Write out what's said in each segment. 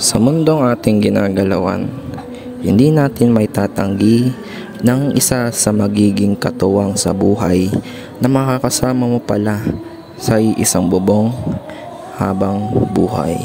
Sa mundong ating ginagalawan, hindi natin may tatanggi ng isa sa magiging katuwang sa buhay na makakasama mo pala sa isang bubong habang buhay.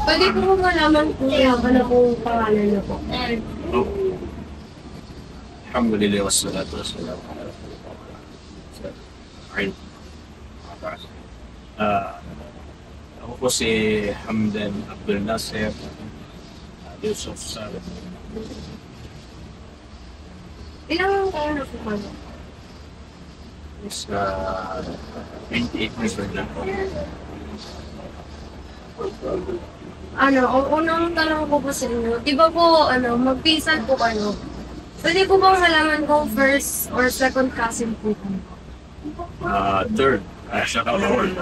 Pwede ko malaman kuya ano pong pangalan niyo po? Alhamdulillah wassalatu wassalamu ala Rasulillah. Ako po si Hamdan Abdul Nasir Yusuf Saleh. Ilang taon na po kayo? Is 28 years old na po. Unang tanong ko po sa inyo, di ba po, magpinsan po kayo? Pwede po bang halaman kung first or second cousin po? Third, saka fourth.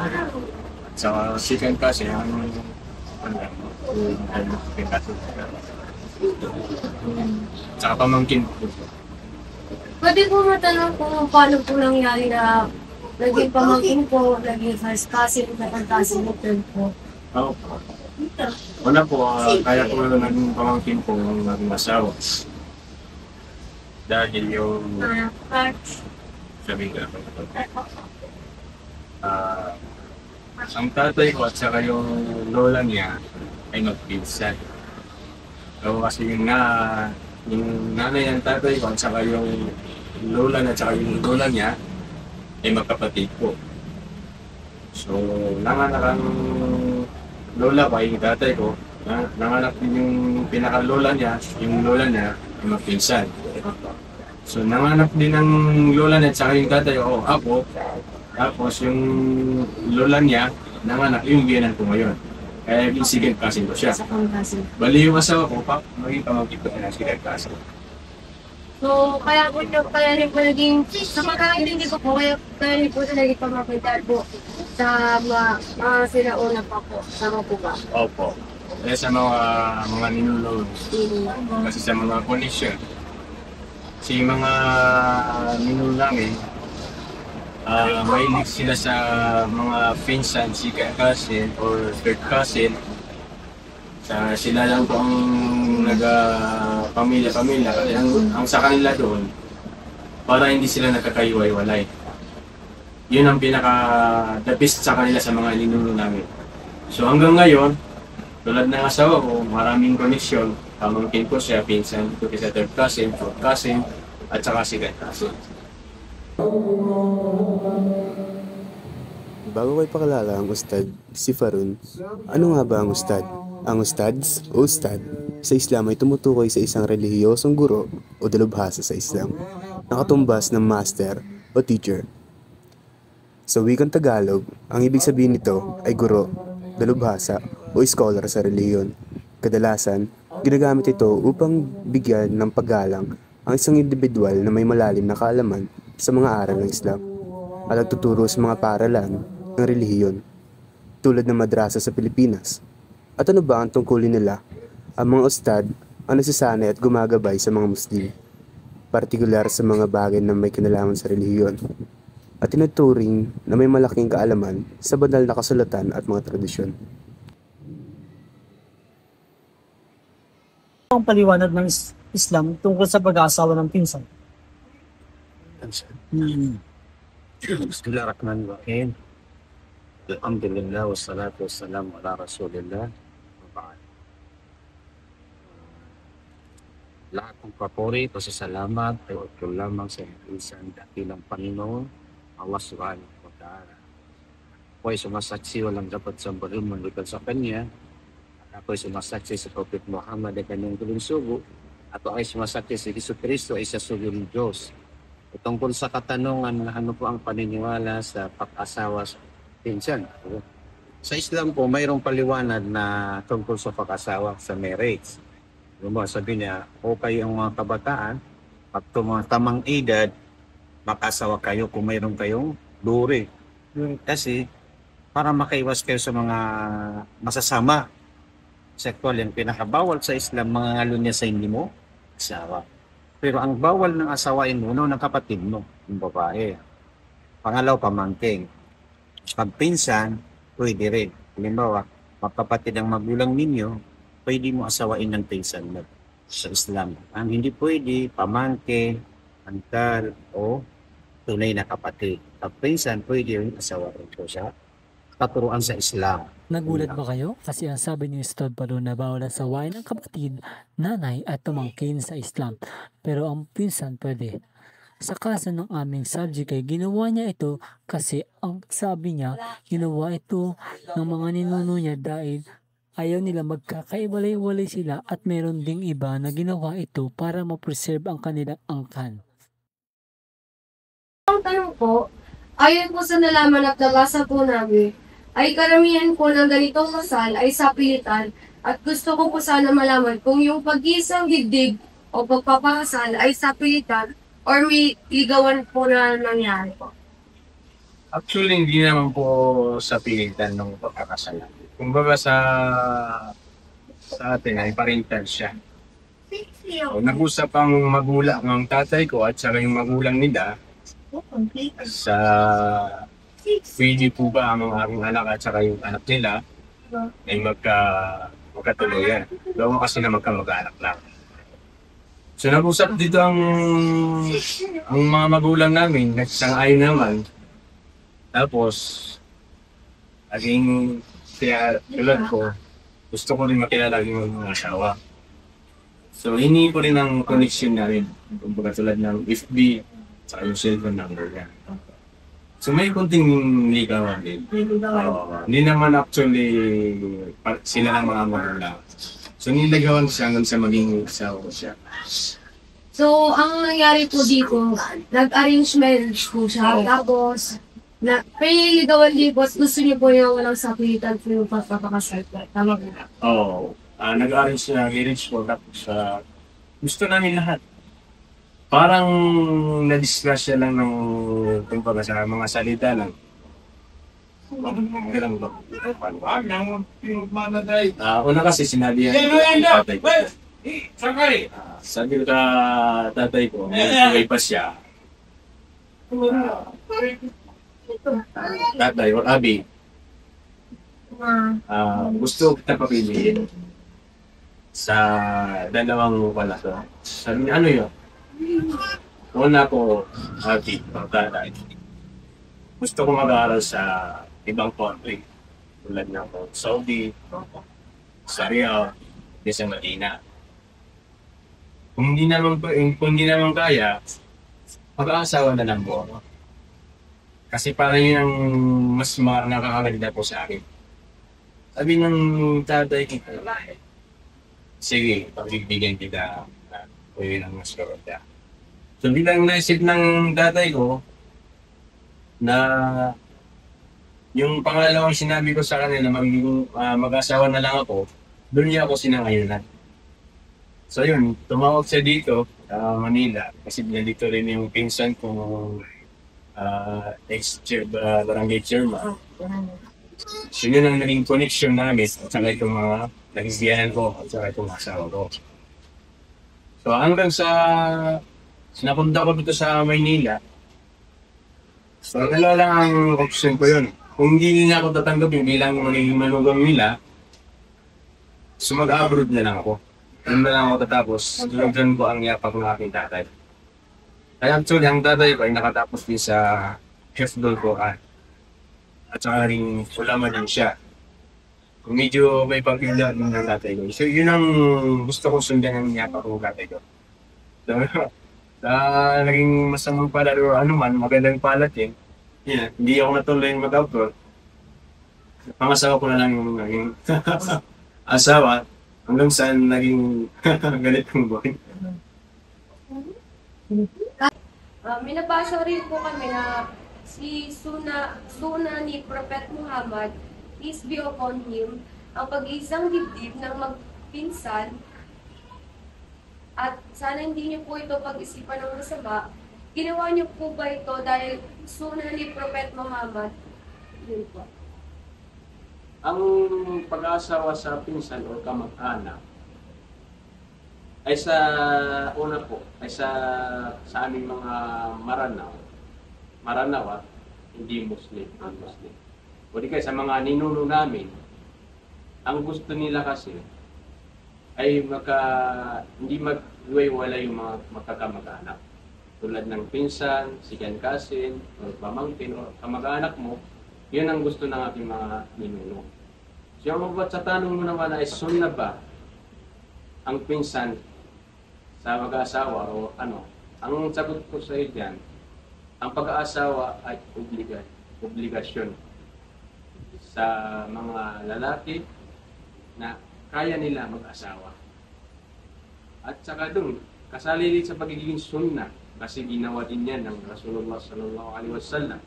Saka second kasi ang saka pamangkin po. Pwede po matanong kung paano po nangyari na naging pamangkin po, naging first cousin, second cousin, third po? Oo po. Una po, kaya po naging pamangkin po ng naging asawa. Dahil yung sabi nga ang tatay ko at saka yung lola niya ay magpinsan. So kasi yung nanay ng tatay ko at saka yung lola na at saka yung lola niya ay magkapatid po. So nanganak ang lola ko ay yung tatay ko, nanganak din yung pinaka-lola niya, yung lola niya ay magpinsan. So nanganak din ang lola niya at saka yung tatay ko, ako. Tapos yung lola niya, nanganak yung biyanan ko ngayon. Kaya yung second cousin ko siya. Bali yung asawa ko, maging pamangkin ko na second cousin. So, kaya rin po naging, sa pagkakaintindi ko po, kaya rin po na naging pamangkin po sa mga sinauna pa po. Sama po ba? Opo. Kaya sa mga ninulog, kasi sa mga connection, kasi yung mga ninulog namin, mahilig sila sa mga pinsan, second cousin or third cousin. Sila lang po ang nag-pamilya-pamilya. Ang sa kanila doon, para hindi sila nagkakaiway-walay. Yun ang pinaka-the best sa kanila sa mga ninuno namin. So hanggang ngayon, tulad ng asawa ko, maraming connection. Pamangkin ko siya, pinsan ko sa third cousin, fourth cousin, at saka second cousin. Bago ko ipakilala ang ustad, si Farun, ano nga ba ang ustad? Ang ustads o ustad sa Islam ay tumutukoy sa isang relihiyosong guro o dalubhasa sa Islam nakatumbas ng master o teacher. Sa wikang Tagalog, ang ibig sabihin nito ay guro, dalubhasa o scholar sa relihiyon. Kadalasan, ginagamit ito upang bigyan ng paggalang ang isang individual na may malalim na kaalaman sa mga aral ng Islam at nagtuturo sa mga paaralan ng relihiyon, tulad ng madrasa sa Pilipinas. At ano ba ang tungkulin nila? Ang mga ustad ang nagsasanay at gumagabay sa mga Muslim, partikular sa mga bagay na may kinalaman sa relihiyon, at tinuturing na may malaking kaalaman sa banal na kasulatan at mga tradisyon. Ang paliwanag ng Islam tungkol sa pag-aasawa ng pinsan. Bismillahirrahmanirrahim. Alhamdulillah wassalatu wassalamu ala Rasulillah. Lahat ng papuri, pasasalamat ay ito lamang sa isang dakilang Panginoon, Allah Subhanahu wa Ta'ala. Ako ay sumasaksi walang dapat sambahin maliban sa Kanya. At ako ay sumasaksi sa Prophet Muhammad at kanyang tuling sugo. At ako ay sumasaksi sa Isu Kristo ay sa suling Diyos. Tungkol sa katanungan na ano po ang paniniwala sa pag-asawa sa pinsan. Sa Islam po, mayroong paliwanag na tungkol sa pag-asawa sa marriage. Sabi niya, okay ang mga kabataan, pag mga tamang edad, makasawa kayo kung mayroon kayong duri. Kasi, para makaiwas kayo sa mga masasama, sexual, yung pinakabawal sa Islam, mga ngalo niya sa hindi mo, asawa. Pero ang bawal ng asawain mo, ng kapatid mo, yung babae. Pangalaw, pamangking. Pagpinsan, pwede rin. Halimbawa, magkapatid ang magulang ninyo, pwede mo asawain ng pinsan mo sa Islam. Ang hindi pwede, pamangkin, antal, o tunay na kapatid. Ang pinsan, pwede rin asawain ko sa katuruan sa Islam. Nagulat ba kayo? Kasi ang sabi ni Ustad Balon na bawal asawain ng kapatid, nanay at pamangkin sa Islam. Pero ang pinsan pwede. Sa kaso ng aming subject ay ginawa niya ito kasi ang sabi niya, ginawa ito ng mga ninuno niya dahil ayaw nila magkakaiwalay-walay sila at meron ding iba na ginawa ito para ma-preserve ang kanilang angkan. Ang tanong po, ayon po sa nalaman at nabasa po namin, ay karamihan po ng ganitong kasal ay sa pilitan at gusto ko po sana malaman kung yung pag-iisang dibdib o pagpapakasal ay sa pilitan or may ligawan po na nangyari po. Actually, hindi naman po sa pilitan ng pagkakasalan. Kumbaga sa atin ay parental siya. So, nag-usap ang magulang ng tatay ko at saka yung magulang nila sa pwede po ba ang aking anak at saka yung anak nila ay magkatuluyan. Gawa kasi na magkamag-anak lang. So nag-usap dito ang mga magulang namin, nagsang-ayon naman. Tapos, aging kaya tulad ko, gusto ko rin makilala yung mga asawa. So, hindi ko rin ang connection namin. Kumbaga tulad ng FB, saka yung cellphone number niya. So, may kunting ligawan din. Hindi naman actually sila ng mga magulang. So, nilagawan siya hanggang sa maging asawa siya. So, ang nangyari po dito, nag-arrange marriage po siya. Tapos, may ligawan din po, gusto niyo po yung walang sapitan po yung pagpapakasal po. Tama po ba? Oo. Nag-arrange siya ng marriage po. Tapos, gusto namin lahat. Parang na-discuss siya lang ng kumbaga sa mga salita lang. Ganun ba? Una kasi sinabi yan ng tatay ko. Sabi ko sa tatay ko, may pa siya. Tatay or abi, gusto kita papiliin sa dalawang wala. Sabi niya, ano yun? Una ko, abi, tatay. Gusto ko mag-aaral sa ibang country. Tulad ng Saudi, sa Riyadh, sa Medina. Kung hindi naman kaya, mag-aasawa na lang po ako. Kasi parang yun ang mas nakakaganda po sa akin. Sabi ng tatay ko, sige, pagbibigyan kita o yun ang mas maganda. So bilang naisip ng tatay ko na yung pangalawang sinabi ko sa kanila magiging mag-asawa na lang ako, doon niya ako sinangayunan. So yun, tumawag siya dito sa Manila kasi dito rin yung pinsan ko ex-barangay chairman. So yun ang naging connection namin at saka itong mga nagigiyanan ko at saka itong asawa ko. So hanggang sa napunta ko dito sa Maynila, so dalawa lang ang option ko yun. Kung hindi niya ako tatanggapin bilang magiging manugang nila, so mag-abroad na lang ako. Doon na lang ako tatapos, doon ko ang yapak ng aking tatay. Kaya actually, ang tatay ko ay nakatapos din sa Hifdul Quran. At saka rin ulama din siya. Kung medyo may pagkila din ng tatay ko. So yun ang gusto kong sundan ng yapak ng tatay ko. So, naging masamang palad o ano man, magandang palad eh. Yeah, hindi ako natuloy mag-outdoor. Pangasawa ko na lang yung naging asawa hanggang saan naging ganitong buhay. May nabasa rin po kami na si Suna ni Prophet Muhammad, peace be upon him, ang pag-iisang dibdib ng magpinsan at sana hindi niyo po ito pag-isipan ng masama. Ginawa niyo po ba ito dahil Suna ni Prophet Muhammad? Yun po. Ang pag-asawa sa pinsan o kamag-anak ay sa una po, ay sa aming mga Maranaw at hindi Muslim. O di kaya sa mga ninuno namin, ang gusto nila kasi ay hindi mag-iwaiwala yung mga magkakamag-anak. Tulad ng pinsan, sikan kasin, o pamangkin, o kamag-anak mo, yun ang gusto ng ating mga ninuno. So yung sa tanong mo naman ay sunna ba ang pinsan sa mag-aasawa o ano? Ang sagot ko sa iyo dyan, ang pag-aasawa ay obligasyon sa mga lalaki na kaya nila mag-asawa. At saka doon, kasali din sa pagiging sunna kasi ginawa din yan ng Rasulullah sallallahu alaihi wasallam.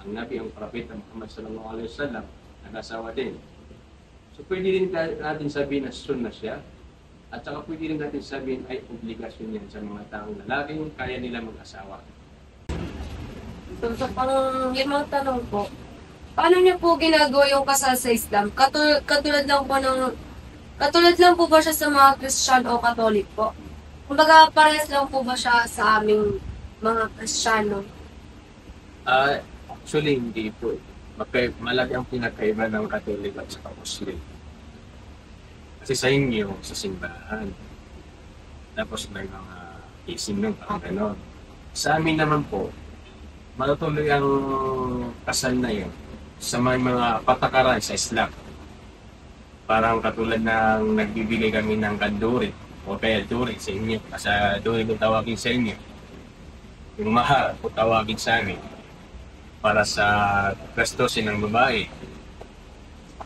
Ang Nabi, ang Propeta Muhammad sallallahu alaihi wasallam, nag-asawa din. So pwede rin natin sabihin na sunna siya. At saka pwede rin natin sabihin ay obligasyon yan sa mga taong lalaking kaya nila mag-asawa. So sa pang-limang tanong po, paano niyo po ginagawa yung kasal sa Islam? Katulad lang po ba siya sa mga Christian o Catholic po? Kumbaga parehas lang po ba siya sa aming mga Kristiyano? Actually, hindi po. Malaki ang pinakaiba ng Catholic at saka Muslim. Kasi sa inyo, sa simbahan. Tapos may mga ising ng gano'n. Sa amin naman po, matutuloy ang kasal na yun sa may mga patakaran sa Islam. Parang katulad ng nagbibigay kami ng kanduri o kaya duri sa inyo. Sa duri ko tawagin sa inyo. Yung mahal ko tawagin sa amin para sa gastusin ng babae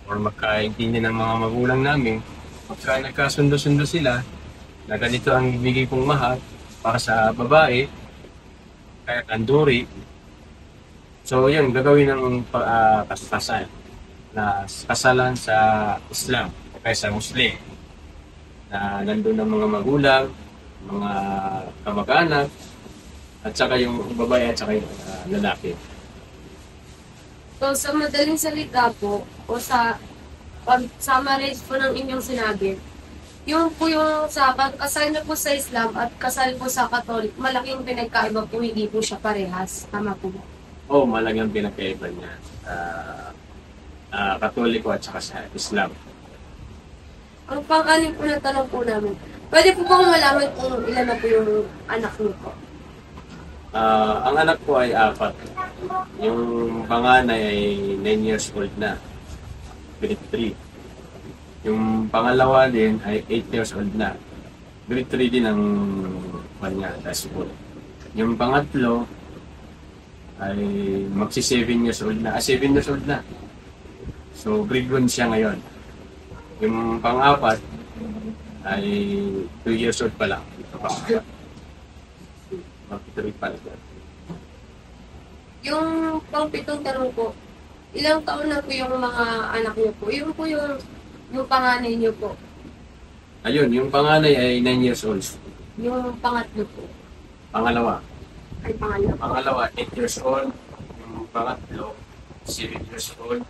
or magkaintindi ng mga magulang namin. Pagka nagkasundo-sundo sila na ganito ang ibigay kong mahal para sa babae, kaya kanduri. So yun, gagawin ng kasal na kasalan sa Islam o kaya sa Muslim na nandun ng mga magulang, mga kamag-anak, at saka yung babae at saka yung lalaki. So sa madaling salita po, o sa pag-summarize po ng inyong sinabi, yung po yung sa pagkasal na po sa Islam at kasal po sa Catholic, malaking pinagkaiba po, hindi po siya parehas. Tama po ba? Oo, malaking pinagkaiba niya. Katoliko at saka sa Islam. Ang pang-anim po na tanong po namin, pwede po bang malaman kung ilan na po yung anak niyo po? Ang anak ko ay 4. Yung panganay ay 9 years old na. Grade 3. Yung pangalawa din ay 8 years old na. Grade 3 din ang kanya sa school. Yung pangatlo ay magsi 7 years old na. 7 years old na. So grade 1 siya ngayon. Yung pang-apat ay 2 years old pa lang. Mag-3 pa lang. Yung pang-pitong tanong po, ilang taon na po yung mga anak niyo po? Yung po yung panganay niyo po. Ayun, yung panganay ay 9 years old. Yung pangatlo po. Pangalawa. Ay, pangalawa. Pangalawa, 8 years old. Yung pangatlo, 7 years old.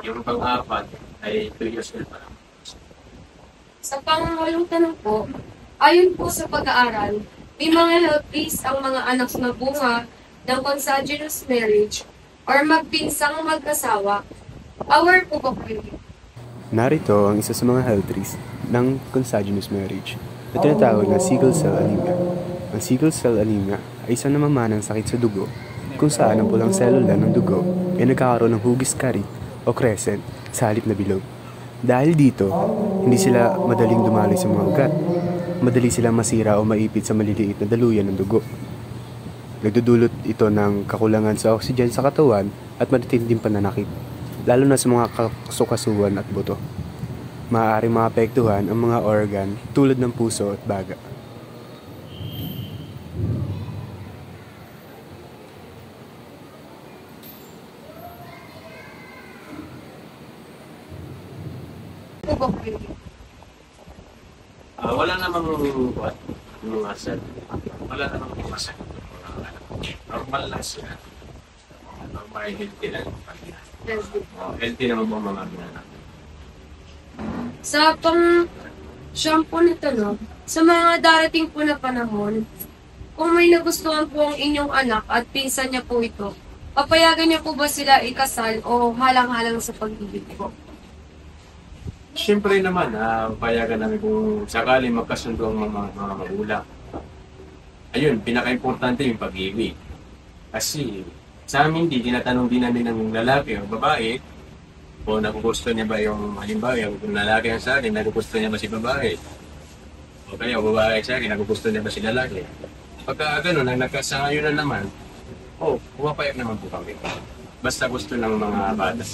Yung pang-apat ay 2 years old pa lang. Sa pangalawang tanong po, ayon po sa pag-aaral, may mga health risks ang mga anak na bunga ng consanguineous marriage or magpinsang mag-asawa. Aware po ba kayo? Narito ang isa sa mga health risks ng consanguineous marriage na tinatawag na sickle cell anemia. Ang sickle cell anemia ay isang namamanang sakit sa dugo kung saan ang pulang selula ng dugo ay nagkakaroon ng hugis karit o crescent sa halip na bilog. Dahil dito, hindi sila madaling dumaloy sa mga ugat. Madali silang masira o maipit sa maliliit na daluyan ng dugo. Nagdudulot ito ng kakulangan sa oxygen sa katawan at matitinding pananakit, lalo na sa mga kasukasuan at buto. Maaaring maapektuhan ang mga organ tulad ng puso at baga. Po ba kayo? Wala namang mga asal. Wala namang mga asal. Normal lang sila. Normal, healthy lang. Healthy naman po ang mga anak. Sa pang-siyam po na tanong, sa mga darating po na panahon, kung may nagustuhan po ang inyong anak at pinsan niya po ito, papayagan niya po ba sila ikasal o halang-halang sa pag-ibig po? Siyempre naman, payagan namin kung sakali magkasundo ang mga magulang. Ayun, pinaka-importante yung pag-ibig. Kasi sa amin, tinatanong din namin ng lalaki o babae o nagugusto niya ba yung, halimbawa, yung lalaki ang sa akin, nagugusto niya ba si babae? O kaya babae sa akin, nagugusto niya ba si lalaki? Pagka gano'n, nagkasangayon na naman, pumapayag naman po kami. Basta gusto ng mga bata.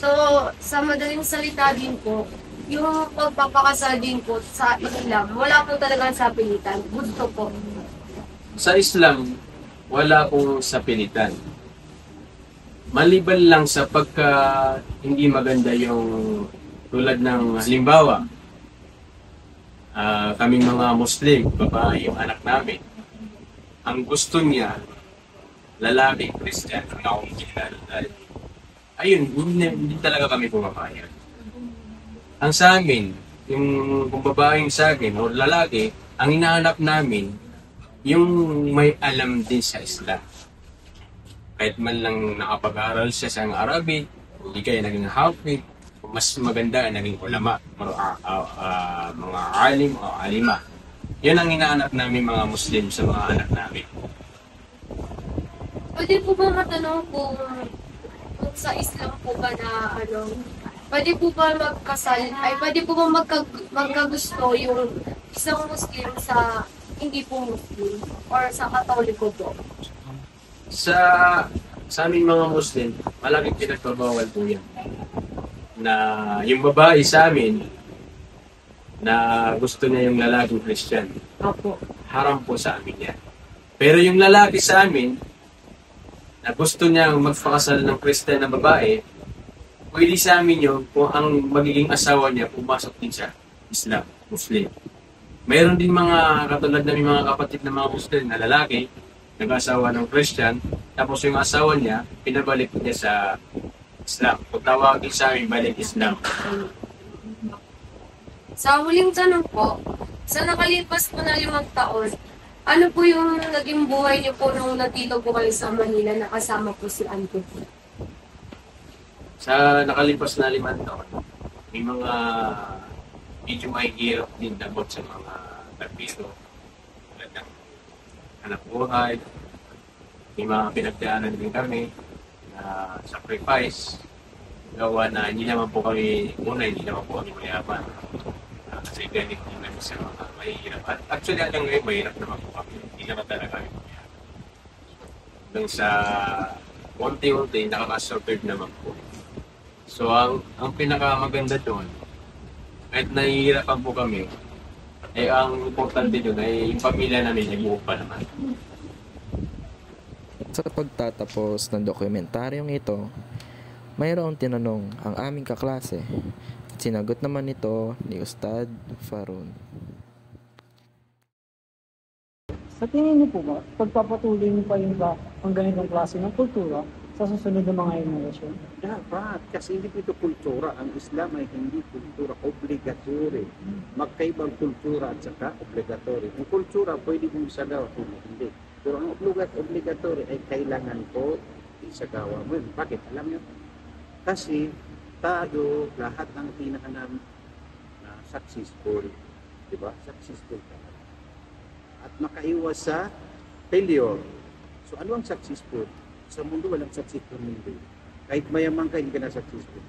So, sa madaling salita din po, yung pagpapakasal din po sa Islam, wala po talagang sapilitan. Gusto po. Sa Islam, wala pong sapilitan. Maliban lang sa pagka hindi maganda yung tulad ng halimbawa, kaming mga Muslim, babae, yung anak namin, ang gusto niya, lalaki, Christian, ang akong kilala. Ayun, hindi talaga kami pumapayag. Ang sa amin, yung kung babaeng sa akin o lalaki, ang hinahanap namin, yung may alam din sa Islam. Kahit man lang nakapag-aral siya sa Arabic, hindi kaya naging hafid, mas maganda ay naging ulama, mga alim o alima. Yan ang hinahanap namin mga Muslim sa mga anak namin. Pwede po ba matanong kung sa Islam po ba na pwede po ba magkasal, pwede po ba magkagusto yung isang Muslim sa hindi po Muslim or sa Katoliko po? Sa aming mga Muslim, malaking pinagbabawal po yan. Na yung babae sa amin, na gusto niya yung lalaking Christian. Opo. Haram po sa amin yan. Pero yung lalaki sa amin, na gusto niya magpakasal ng Christian na babae, pwede sa amin yun kung ang magiging asawa niya pumasok din sa Islam, Muslim. Mayroon din mga katulad na mga kapatid na mga Muslim na lalaki, nag-asawa ng Christian, tapos yung asawa niya, pinabalik niya sa Islam. Kung tawagin sa amin, balik Islam. Sa huling tanong po, sa nakalipas po na 5 taon, ano po yung naging buhay niyo po nung nandito po kayo sa Manila na kasama po si Auntie? Sa nakalipas na 5 taon, may mga medyo mahihirap din dabot sa mga tagpiso. Tulad ng anak buhay, may mga pinagdaanan din kami na sacrifice. Gawa na hindi naman po kami, hindi naman po kami mayaman. Kasi galing din namin sa mga mahihirap. At actually, hanggang ngayon, mahirap naman po kami. Hindi naman talaga kami mayaman. Hanggang sa unti-unti, nakaka-survive naman po. So, ang pinakamaganda doon, kahit nahihirapan po kami, Eh, ang importante doon ay yung pamilya namin ay buo pa naman. Sa pagtatapos ng dokumentaryong ito, mayroong tinanong ang aming kaklase at sinagot naman ito ni Ustad Farun. Sa tingin niyo po ba, pagpapatuloy niyo pa yung ang ganitong klase ng kultura sa susunod na mga henerasyon? Dapat, kasi hindi ito kultura. Ang Islam ay hindi kultura, obligatory. Magkaibang kultura at saka obligatory. Ang kultura pwede mong isagawa kung hindi. Pero ang obligatory ay kailangan ko isagawa mo. Bakit? Alam niyo? Kasi tayo, lahat ng tinahanap na successful, di ba? Successful talaga. At makaiwas sa failure. So ano ang successful? Sa mundo walang successful mundo. Kahit mayaman ka, hindi ka na successful.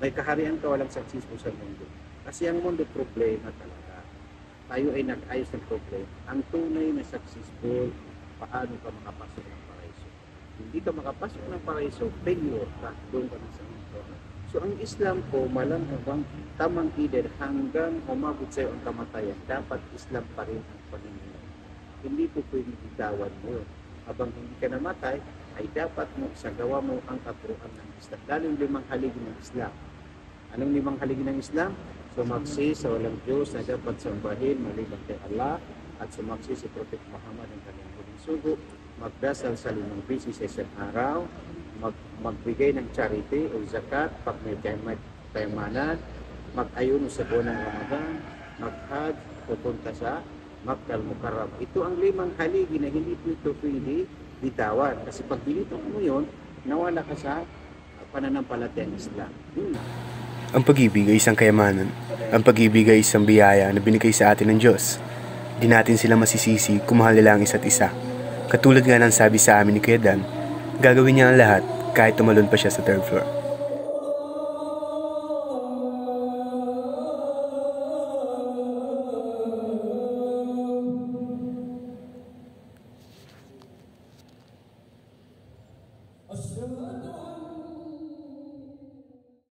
May kaharian ka, walang successful sa mundo. Kasi ang mundo problema talaga. Tayo ay nag-ayos ng problema. Ang tunay na successful, paano ka makapasok ng paraiso? Hindi ka makapasok ng paraiso, failure ka, doon ka na sa mundo. So ang Islam po, malamang tamang edad hanggang umabot sa'yo ang kamatayan, dapat Islam pa rin ang paningin. Hindi po pwedeng bitawan mo yun. Habang hindi ka namatay, ay dapat mo isagawa mo ang katuruan ng Islam. Lalo yung 5 haligi ng Islam. Anong 5 haligi ng Islam? Sumaksi sa walang Diyos na dapat sambahin maliban kay Allah at sumaksi si Prophet Muhammad ang kanyang huling sugo, magdasal sa 5 beses sa isang araw, magbigay ng charity o zakat pag may kayamanan, mag-ayuno sa buwan ng Ramadan, mag-hajj, pupunta sa Makkah al-Mukarram. Ito ang 5 haligi na hindi ito pwede bitawan. Kasi pag binito mo yun, nawala ka sa pananampalatayang Islam. Ang pag-ibig ay isang kayamanan. Ang pag-ibig ay isang biyaya na binigay sa atin ng Diyos. Di natin sila masisisi kung mahal nila ang isa't isa. Katulad nga ng sabi sa amin ni Kuya Dan, gagawin niya ang lahat kahit tumalon pa siya sa 3rd floor.